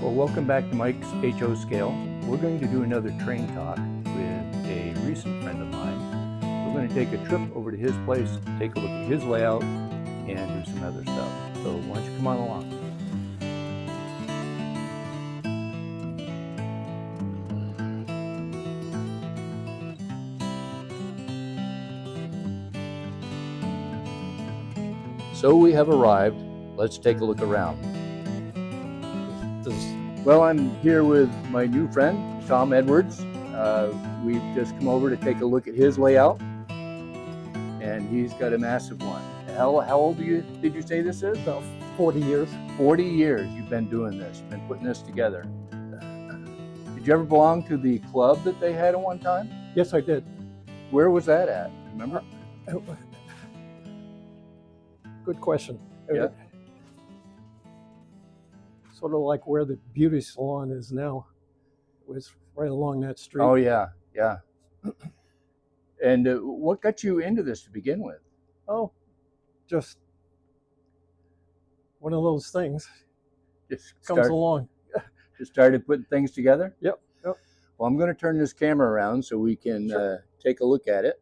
Well, welcome back to Mike's HO Scale. We're going to do another train talk with a recent friend of mine. We're going to take a trip over to his place, take a look at his layout, and do some other stuff. So why don't you come on along? So we have arrived. Let's take a look around. Well, I'm here with my new friend, Tom Edwards. We've just come over to take a look at his layout, and he's got a massive one. How old did you say this is? About 40 years. 40 years you've been doing this. You've been putting this together. Did you ever belong to the club that they had at one time? Yes, I did. Where was that at? Remember? Good question. Yeah. Sort of like where the beauty salon is now. It was right along that street. Oh, yeah, yeah. And what got you into this to begin with? Oh, just one of those things Just comes along. Just started putting things together? Yep. Well, I'm going to turn this camera around so we can Sure. take a look at it.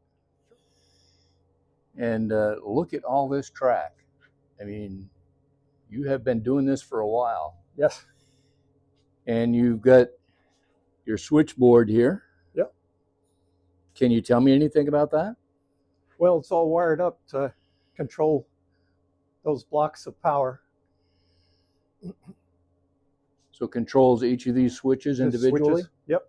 And look at all this track. I mean, you have been doing this for a while. Yes. And you've got your switchboard here. Yep. Can you tell me anything about that? Well, it's all wired up to control those blocks of power. So it controls each of these switches The individually? switches. Yep.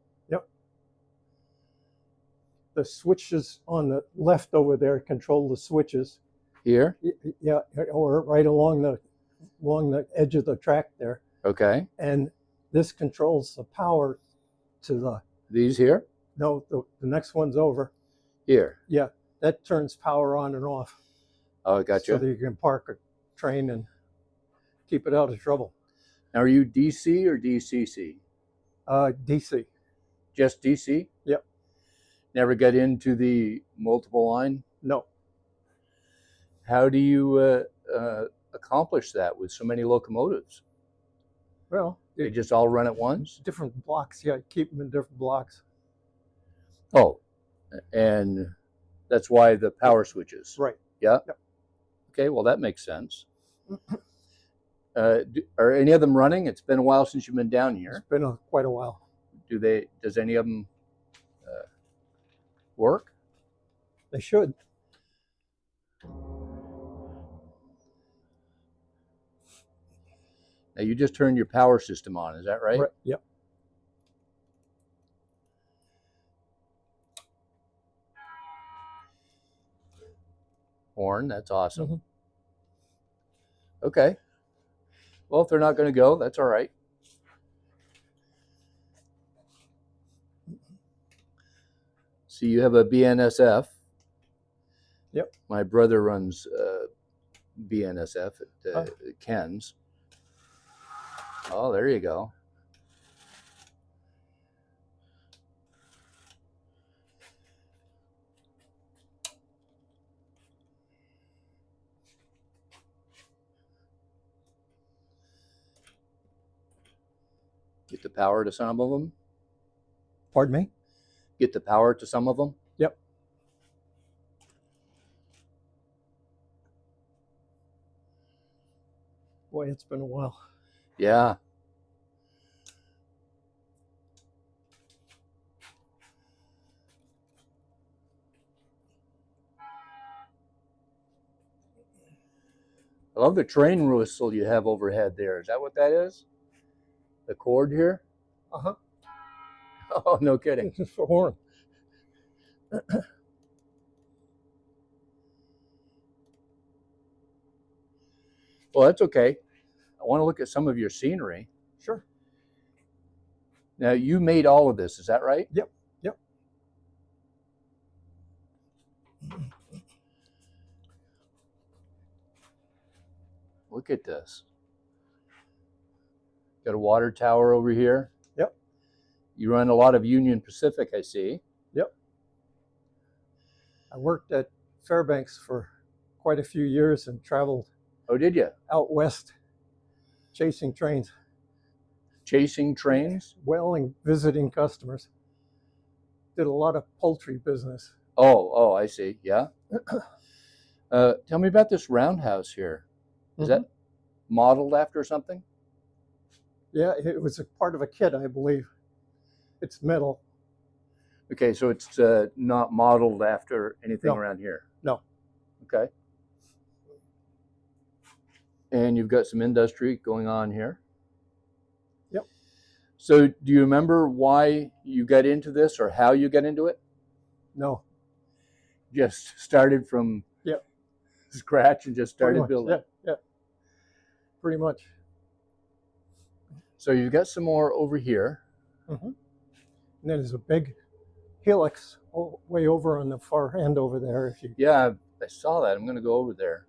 The switches on the left over there control the switches. Here? Yeah, or right along the edge of the track there. Okay. And this controls the power to These here? the next one's over. Here. Yeah, that turns power on and off. Oh, I got So you. that you can park a train and keep it out of trouble. Now, are you DC or DCC? DC. Just DC? Yep. Never got into the multiple line? No. How do you accomplish that with so many locomotives? Well, They just all run at once? different blocks. Yeah, keep them in different blocks. Oh, and that's why the power switches. Right. Yeah? Yep. Okay, well, that makes sense. Are any of them running? It's been a while since you've been down here. It's been quite a while. Does any of them work? They should. Now, you just turned your power system on, is that right? Yep. Horn, that's awesome. Mhm. Okay. Well, if they're not going to go, that's all right. See, you have a BNSF. Yep. My brother runs BNSF at Ken's. Oh, there you go. Get the power to some of them? Pardon me? Get the power to some of them? Yep. Boy, it's been a while. Yeah. I love the train whistle you have overhead there. Is that what that is? The cord here? Uh-huh. Oh, no kidding. It's for horn. Well, that's okay. I want to look at some of your scenery. Sure. Now, you made all of this, is that right? Yep. Look at this. Got a water tower over here. Yep. You run a lot of Union Pacific, I see. Yep. I worked at Fairbanks for quite a few years and traveled Oh, did you? out west chasing trains. chasing trains? Well, and visiting customers. Did a lot of poultry business. Oh, I see. Yeah. Tell me about this roundhouse here. Is that modeled after something? Yeah, it was a part of a kit, I believe. It's metal. Okay, so it's not modeled after anything No. around here. No. Okay. And you've got some industry going on here. Yep. So do you remember why you got into this or how you got into it? No. Just started from scratch and just started building. Yeah. Pretty much. So you've got some more over here. And then there's a big helix way over on the far end over there. If you Yeah, I saw that. I'm going to go over there.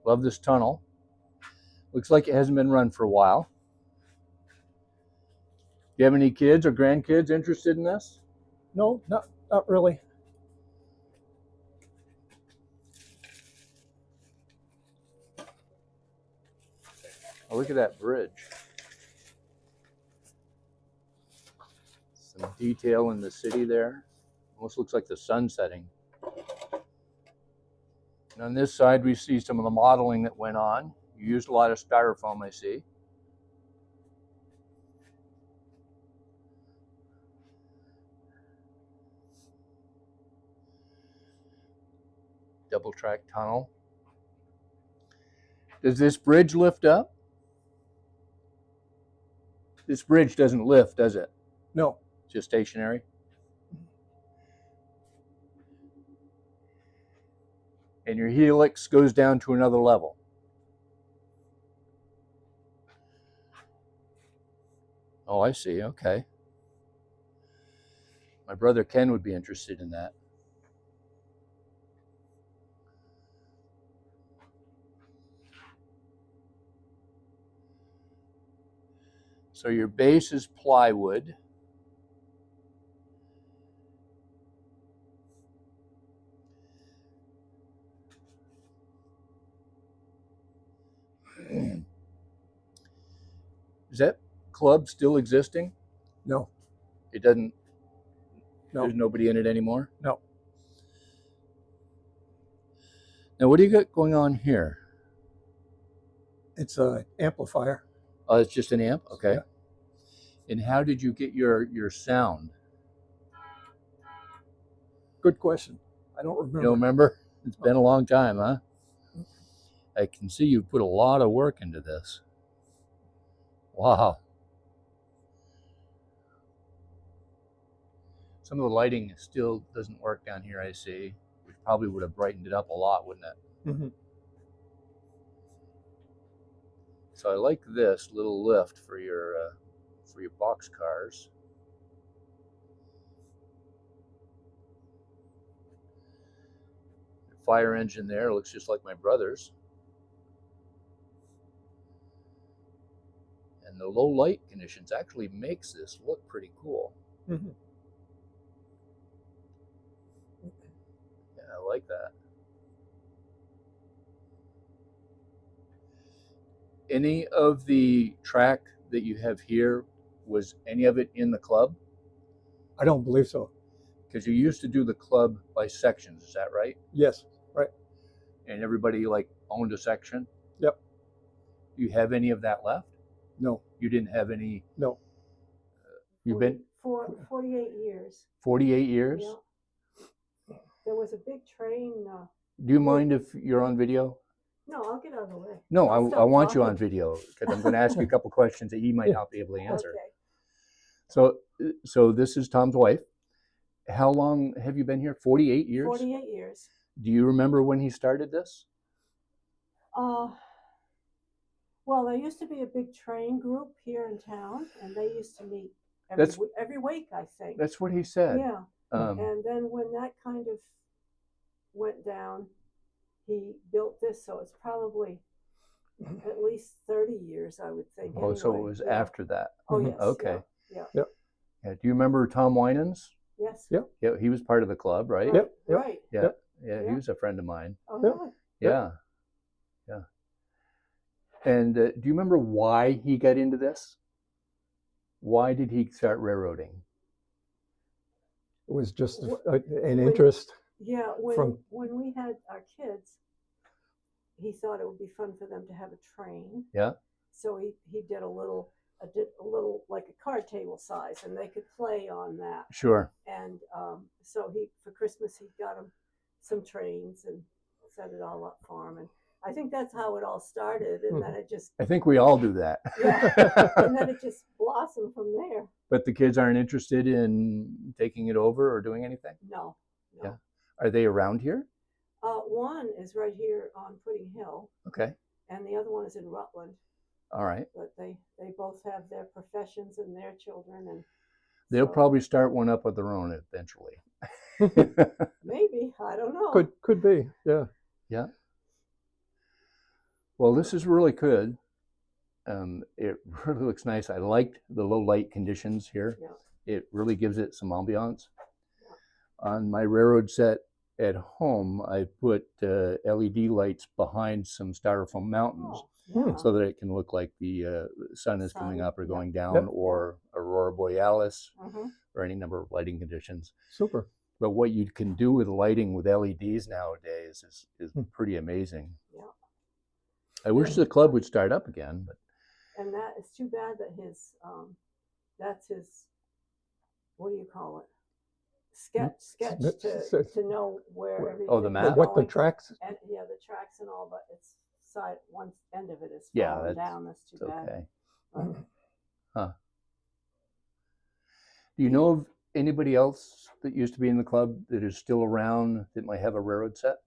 Love this tunnel. Looks like it hasn't been run for a while. Do you have any kids or grandkids interested in this? No, not really. Oh, look at that bridge. Some detail in the city there. Almost looks like the sun setting. And on this side, we see some of the modeling that went on. You used a lot of styrofoam, I see. Double track tunnel. Does this bridge lift up? This bridge doesn't lift, does it? No. It's just stationary? And your helix goes down to another level. Oh, I see. Okay. My brother Ken would be interested in that. So your base is plywood. Is that club still existing? No. It doesn't. No. There's nobody in it anymore? No. Now, what do you got going on here? It's an amplifier. Oh, it's just an amp? Okay. Yeah. And how did you get your sound? Good question. I don't remember. You don't remember? It's been a long time, huh? I can see you put a lot of work into this. Wow. Some of the lighting still doesn't work down here, I see. Which probably would have brightened it up a lot, wouldn't it? So I like this little lift for your box cars. The fire engine there looks just like my brother's. And the low light conditions actually makes this look pretty cool. Yeah, I like that. Any of the track that you have here, was any of it in the club? I don't believe so. Because you used to do the club by sections, is that right? Yes, right. And everybody like owned a section? Yep. Do you have any of that left? No. You didn't have any? No. You've been? 48 years. 48 years? Yeah. There was a big train. Do you mind if you're on video? No, I'll get out of the way. No, I'll I stop want you on talking. video because I'm going to ask you a couple questions that he might not be able to answer. Okay. So this is Tom's wife. How long have you been here? 48 years? 48 years. Do you remember when he started this? Well, there used to be a big train group here in town, and they used to meet every week, I think. That's what he said. Yeah. And then when that kind of went down, he built this, so it's probably at least 30 years, I would think. Oh, so it anyway. was Yeah. after that. Oh, yes. Okay. Yeah. Yep. Yeah. Do you remember Tom Winans? Yes. Yep. Yeah, he was part of the club, right? Yep. Right. Yeah. Yep. Yeah, he Yeah. was a friend of mine. Oh, Yep. really? Yeah. Yeah. And do you remember why he got into this? Why did he start railroading? It was just Wh- an when- interest. Yeah, when From- when we had our kids, he thought it would be fun for them to have a train. Yeah. So he did a little like a card table size, and they could play on that. Sure. And so for Christmas he got them some trains and set it all up for them. And I think that's how it all started. And then it just I think we all do that. and then it just blossomed from there. But the kids aren't interested in taking it over or doing anything? No. Yeah. Are they around here? One is right here on Pudding Hill, Okay. and the other one is in Rutland. All right. But they both have their professions and their children, and They'll so probably start one up of their own eventually. maybe, I don't know. Could be, yeah. Yeah. Well, this is really good. It really looks nice. I liked the low light conditions here. Yeah. It really gives it some ambiance. On my railroad set at home, I put LED lights behind some styrofoam mountains Oh, yeah. so that it can look like the sun is coming Sun, up or yep. going down, Yep. or aurora borealis, Mhm. or any number of lighting conditions. Super. But what you can do with lighting with LEDs nowadays is Hmm. pretty amazing. Yeah. I wish the club would start up again, but And that it's too bad that that's his, what do you call it? Sketch to know where everything Oh, the is map? What the going. tracks? And yeah, the tracks and all, but it's one end of it is Yeah, falling that's- down. That's too it's bad. okay. But Do you know of anybody else that used to be in the club that is still around that might have a railroad set?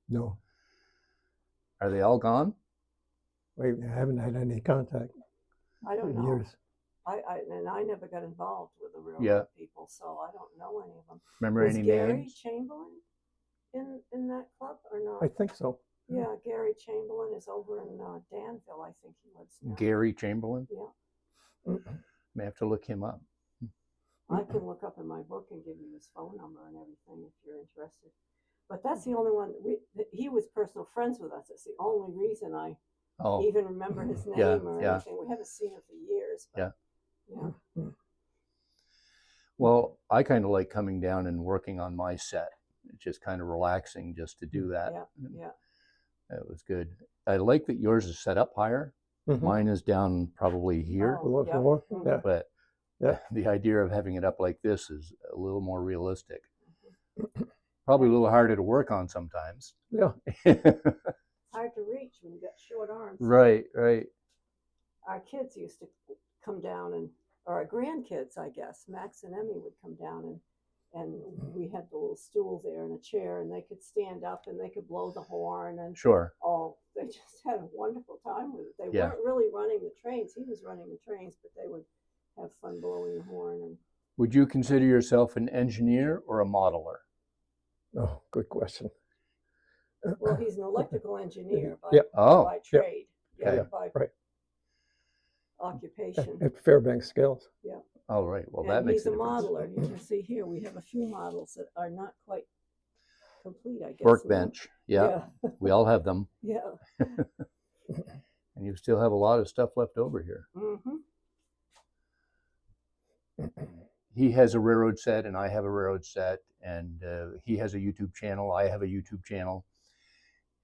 No, Are they all gone? I haven't had any contact I don't in know. years. I never got involved with the railroad Yeah. people, so I don't know any of them. Remember Was any Gary names? Chamberlain in that club or not? I think so. Yeah, Gary Chamberlain is over in Danville. I think he lives now. Gary Chamberlain? Yeah, May have to look him up. I can look up in my book and give you his phone number and everything if you're interested. But that's the only one. He was personal friends with us. It's the only reason I Oh, even remember his name Yeah, or yeah. anything. We haven't seen him for years. But, yeah. well, I kind of like coming down and working on my set. It's just kind of relaxing just to do that. Yeah. It was good. I like that yours is set up higher. Mhm. Mine is down probably here, Oh. Below yeah. floor? Mhm. Yeah. but Yeah. the idea of having it up like this is a little more realistic. Probably a little harder to work on sometimes. Yeah. Hard to reach when you got short arms. Right, right. Our kids used to come down or our grandkids, I guess, Max and Emmy would come down and we had the little stool there and a chair and they could stand up and they could blow the horn and Sure. they just had a wonderful time with it. They Yeah. weren't really running the trains. He was running the trains, but they would have fun blowing the horn. And Would you consider yourself an engineer or a modeler? Oh, good question. well, he's an electrical engineer by, Yep. Oh, by trade. Okay. Yeah, by Right. occupation. At Fairbanks Scales. all right. Well, And that makes he's a difference. modeler. You can see here we have a few models that are not quite complete, I guess. Workbench. Yeah, Yeah. we all have them. Yeah. And you still have a lot of stuff left over here. Mm-hmm. He has a railroad set and I have a railroad set, and he has a YouTube channel. I have a YouTube channel.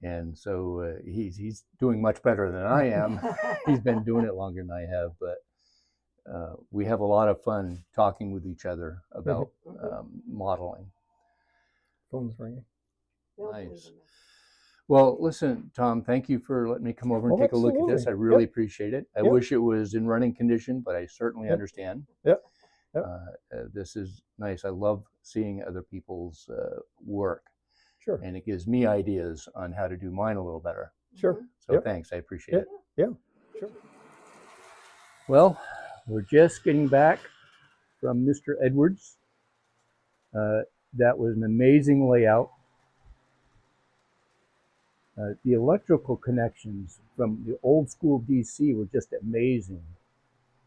And so he's doing much better than I am. He's been doing it longer than I have, but we have a lot of fun talking with each other about modeling. Phone's ringing. They'll Nice. believe in it. Well, listen, Tom, thank you for letting me come over and Oh, take a look at this. I absolutely. really Yep. appreciate it. I Yep. wish it was in running condition, but I certainly Yep. understand. Yep. Yep. This is nice. I love seeing other people's work, Sure. and it gives me ideas on how to do mine a little better. Sure. So Yep. thanks. I appreciate it. Yeah. Sure. Well, we're just getting back from Mr. Edwards. That was an amazing layout. The electrical connections from the old school DC were just amazing.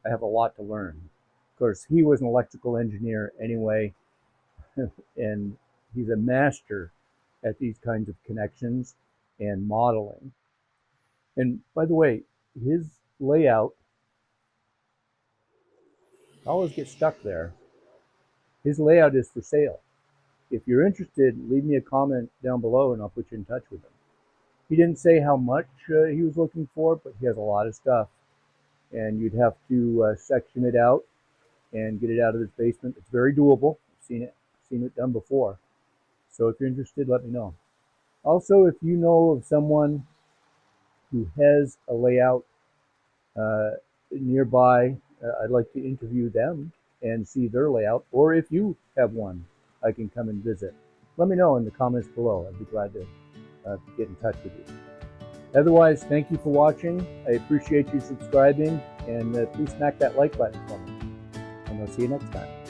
I have a lot to learn. Of course, he was an electrical engineer anyway, and he's a master at these kinds of connections and modeling. And by the way, his layout, I always get stuck there. His layout is for sale. If you're interested, leave me a comment down below and I'll put you in touch with him. He didn't say how much he was looking for, but he has a lot of stuff. And you'd have to section it out and get it out of his basement. It's very doable. I've seen it done before. So if you're interested, let me know. Also, if you know of someone who has a layout nearby, I'd like to interview them and see their layout. Or if you have one, I can come and visit. Let me know in the comments below. I'd be glad to get in touch with you. Otherwise, thank you for watching. I appreciate you subscribing, and please smack that like button for me. And I'll see you next time.